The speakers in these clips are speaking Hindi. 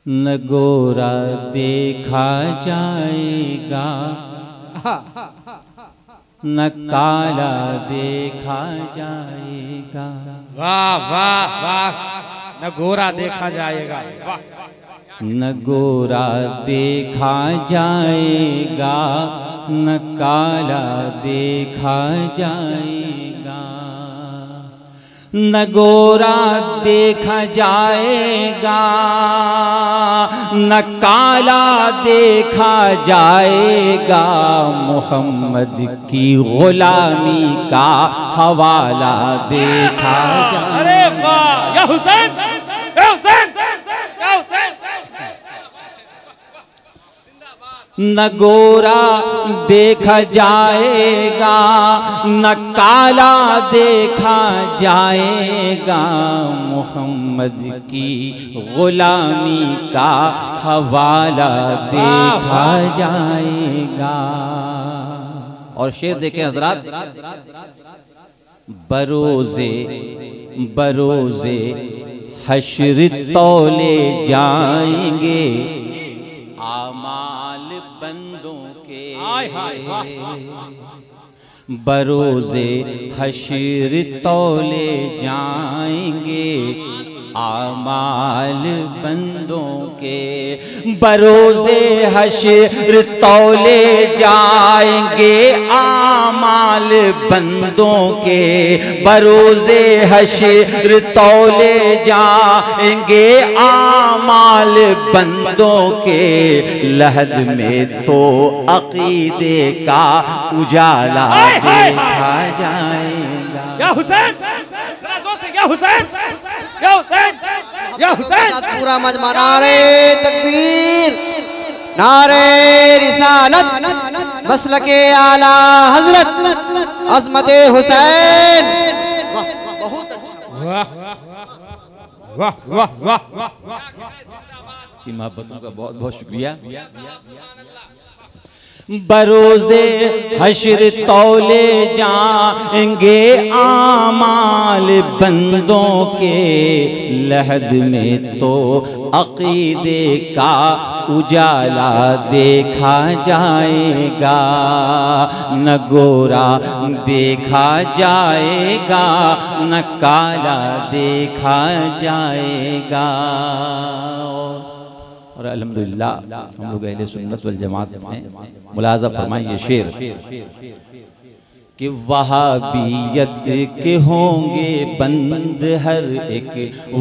न गोरा देखा जाएगा न काला देखा जाएगा। वाह वाह वाह। न गोरा देखा जाएगा, वाह। न गोरा देखा जाएगा न काला देखा जाएगा। न गोरा देखा जाएगा न काला देखा जाएगा। मोहम्मद की गुलामी का हवाला देखा जाएगा। अरे वाह या हुसैन, या हुसैन, या हुसैन। न गोरा देखा जाएगा न काला देखा जाएगा। मोहम्मद की गुलामी का हवाला देखा जाएगा। और शेर देखें हजरात, बरोज़े बरोज़े हश्र तौले जाएंगे आमाल बंदों के। बरोज़े हश्र तौले जाएंगे आमाल बंदों के। बरोज़े हश्र तौले जाएंगे आमाल बंदों के। बरोज़े हश्र तौले जाएंगे आमाल बंदों के। लहद में तो अकीदे का उजाला देखा जाएगा। या हुसैन, जरा जोर से या हुसैन, या हुसैन, या हुसैन। पूरा मजमा नारे तकबीर, नारे रिसालत, मसलके आला हजरत अज़मते हुसैन। बहुत अच्छा। वाह वाह वाह वाह। की मोहब्बतों का बहुत बहुत शुक्रिया। बरोज़े हश्र तौले जाएंगे आमाल बंदों के। लहद में तो अकीदे का उजाला देखा जाएगा। न गोरा देखा जाएगा न काला देखा जाएगा। और अल्हम्दुलिल्लाह हम लोग अहले सुन्नत वल जमात में मुलाज़ा फरमाएं ये शेर कि वहाबियत के होंगे बंद हर एक।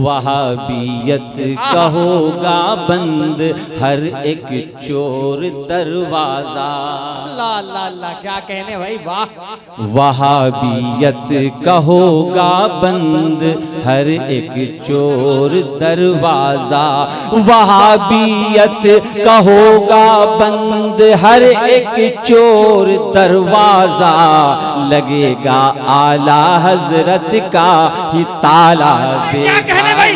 वहाबियत का होगा बंद हर एक चोर दरवाजा। अल्लाह अल्लाह अल्लाह, क्या कहने भाई, वाह। वहाबियत का होगा बंद हर एक चोर दरवाजा। वहाबियत का होगा बंद हर एक चोर दरवाजा। लगेगा आला हजरत का ही ताला देखा। क्या कहने भाई,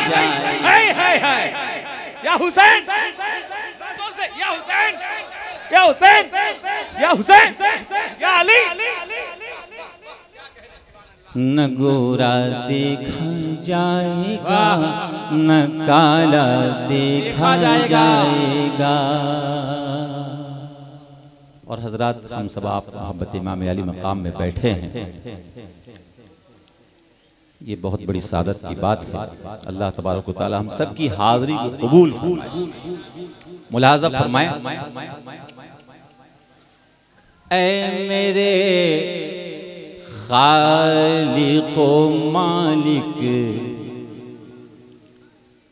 हाय हाय हाय। या हुसैन, जोर से या हुसैन, या हुसैन, या हुसैन, या अली। न गोरा देखा जाएगा न काला देखा जाएगा। और हजरात हम सब आप मोहब्बत इमाम अली मकाम में बैठे हैं, ये बहुत बड़ी सादत की बात है। अल्लाह तबारक व तआला हम सब की हाज़री को कबूल फरमाए। मुलाज़ा फरमाए, ऐ मेरे खालिक व मालिक,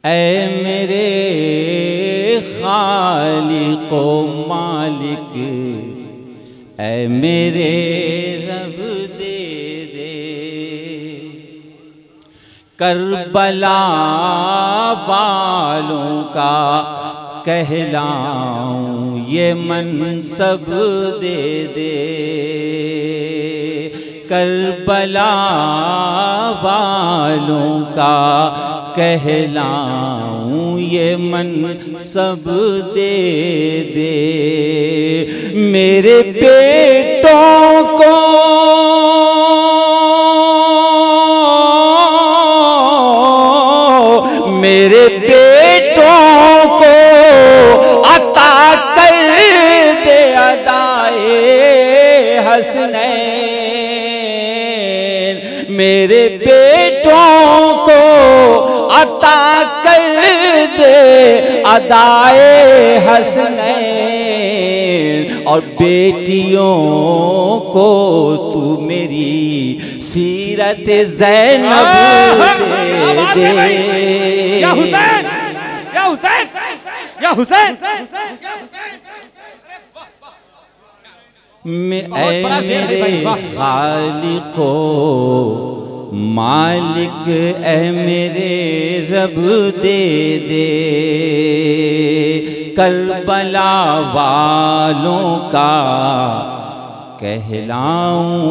ऐ मेरे खालिक व मालिक, ऐ मेरे रब दे दे। करबला वालों का कहलाऊं ये मनसब दे दे। करबला वालों का कहलाऊं ये मनसब दे दे। मेरे बेटों को मेरे बेटों को मेरे बेटों को अता कर दे अदाए हसनैन, और बेटियों को तू मेरी सीरत ज़ैनब दे दे। या हुसैन, या हुसैन, या हुसैन। मेरे खालिको मालिक ए मेरे रब दे दे, करबला वालों का कहलाऊं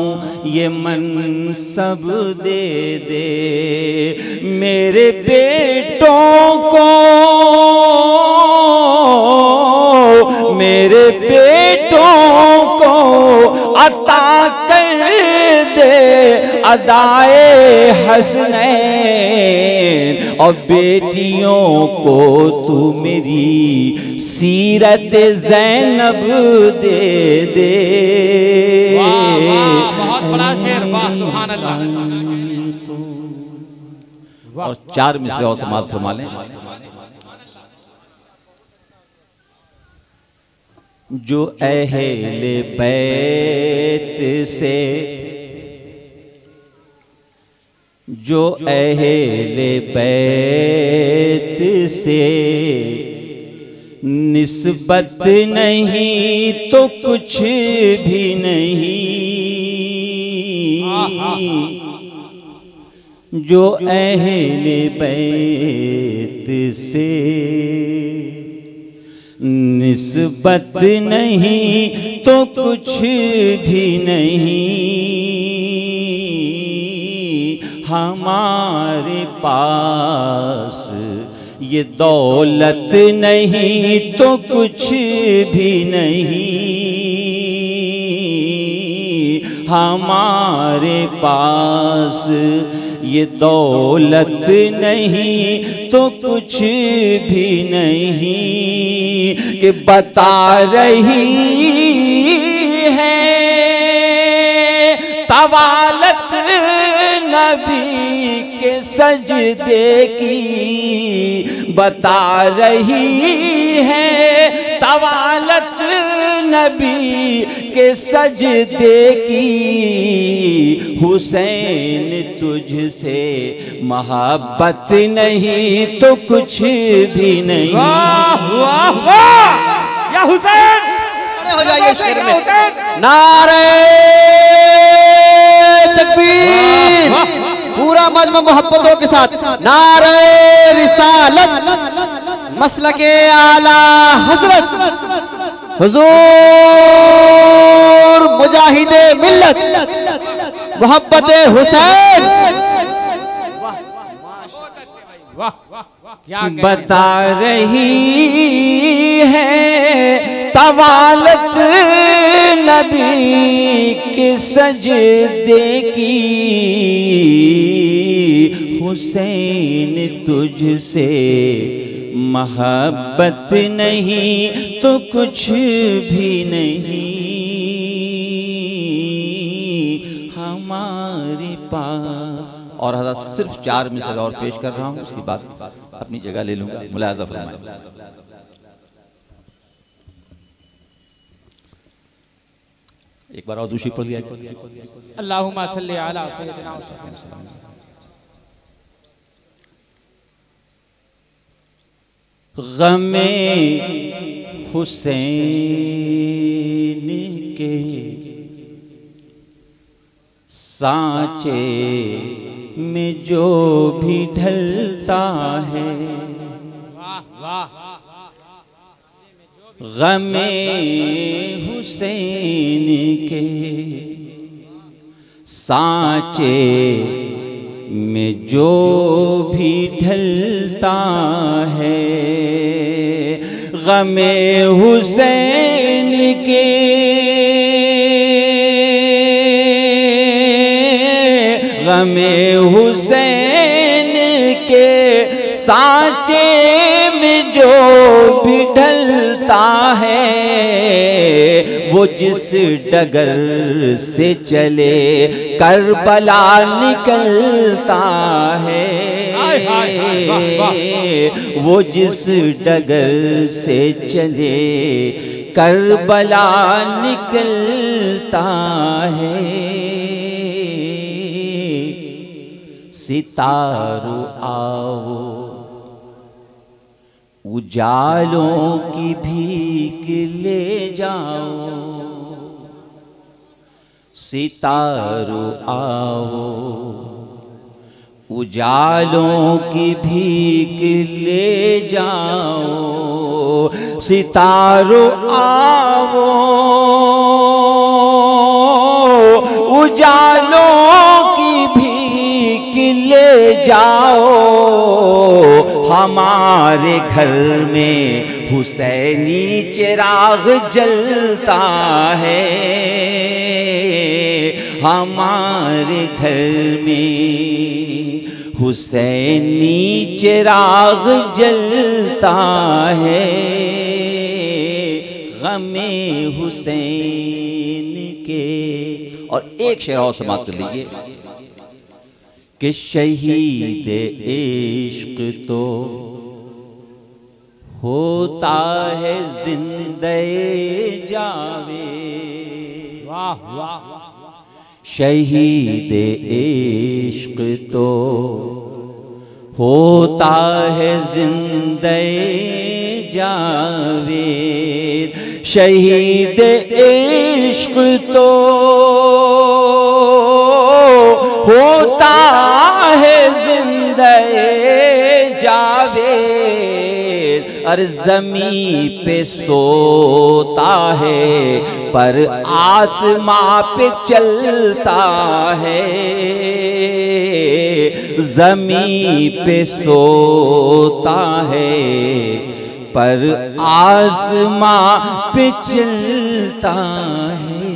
ये मनसब दे दे। मेरे बेटों को, मेरे बेटों को अता कर दे अदाए हसनैन, और बेटियों को तू मेरी सीरत ज़ैनब दे दे। बहुत बड़ा शेर, वाह सुभान अल्लाह। और 4 मिसरे और समाप्त फरमा लें। जो अहले बैत से, जो अहले बैत से निस्बत नहीं तो कुछ भी नहीं, जो अहले बैत से निस्बत नहीं तो कुछ भी नहीं, हमारे पास ये दौलत नहीं तो कुछ भी नहीं, हमारे पास ये दौलत नहीं तो कुछ भी नहीं, कि बता रही है तवालत नबी के सजदे की, बता रही है तवालत नबी के सजदे की। हुसैन तुझसे मोहब्बत नहीं तो कुछ भी नहीं। वाह वाह वाह, या हुसैन। खड़े हो जाइए शेर में। नारे तकबीर, पूरा मजमा मोहब्बतों के साथ। नारे रिसालत, मसलके आला हजरत हुजूर मुजाहिदे मिल्लत मोहब्बते हुसैन। बता रही है तवालत नबी के सजदे की, हुसैन तुझसे मोहब्बत नहीं तो कुछ भी नहीं, हमारे पास। और हज़रत सिर्फ 4 मिसरे और पेश कर रहा हूँ, उसके बाद अपनी जगह ले लूंगा। मुलाज़ा फरमाएं। एक बार और दूसरी पढ़ दिया। अल्लाहुम्मा सल्ली अला सय्यिदिना गमे हुसैन के सांचे में जो भी ढलता है, गमे हुसैन के सांचे में जो भी ढलता है, गमे हुसैन के, गमे हुसैन के सांचे में जो भी ढलता है, वो जिस डगर से चले करबला निकलता है। वो जिस डगर से चले करबला निकलता है। सितारों आओ उजालों की भीख ले जाओ। सितारों आओ उजालों की भीख ले जाओ। सितारों आओ उजालों की भीख ले जाओ। हमारे घर में हुसैनी चिराग जलता है। हमारे घर में हुसैनी चिराग जलता है। गमे हुसैन के। और एक शेर और समाप्त कर लीजिए कि शहीद इश्क तो होता है जिंदे जावे। वाह वाह। शहीद इश्क तो होता है जिंदे जावेद। शहीद इश्क तो होता है जिंदे जावेद। और ज़मीं पे सोता है पर आसमां पे चलता है। ज़मीं पे सोता है पर आसमां पे चलता है।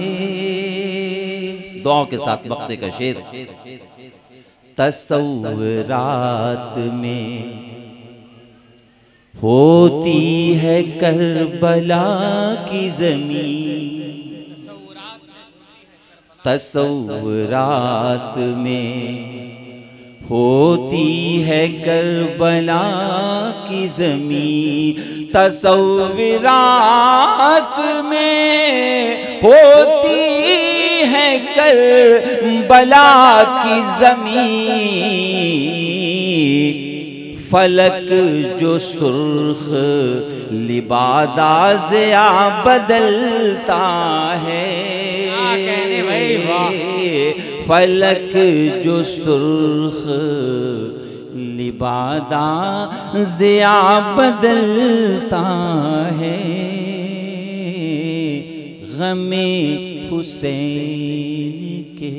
दुआओं के साथ वक्ते का शेर। तसव्वुरात में होती है करबला की ज़मीन। तसव्वुरात में होती है करबला की ज़मीन। तसव्वुरात में होती है करबला की ज़मीन। फलक जो सुर्ख लिबादा ज़िया बदलता है। फलक जो सुर्ख लिबादा ज़िया बदलता है। गमे हुसैन के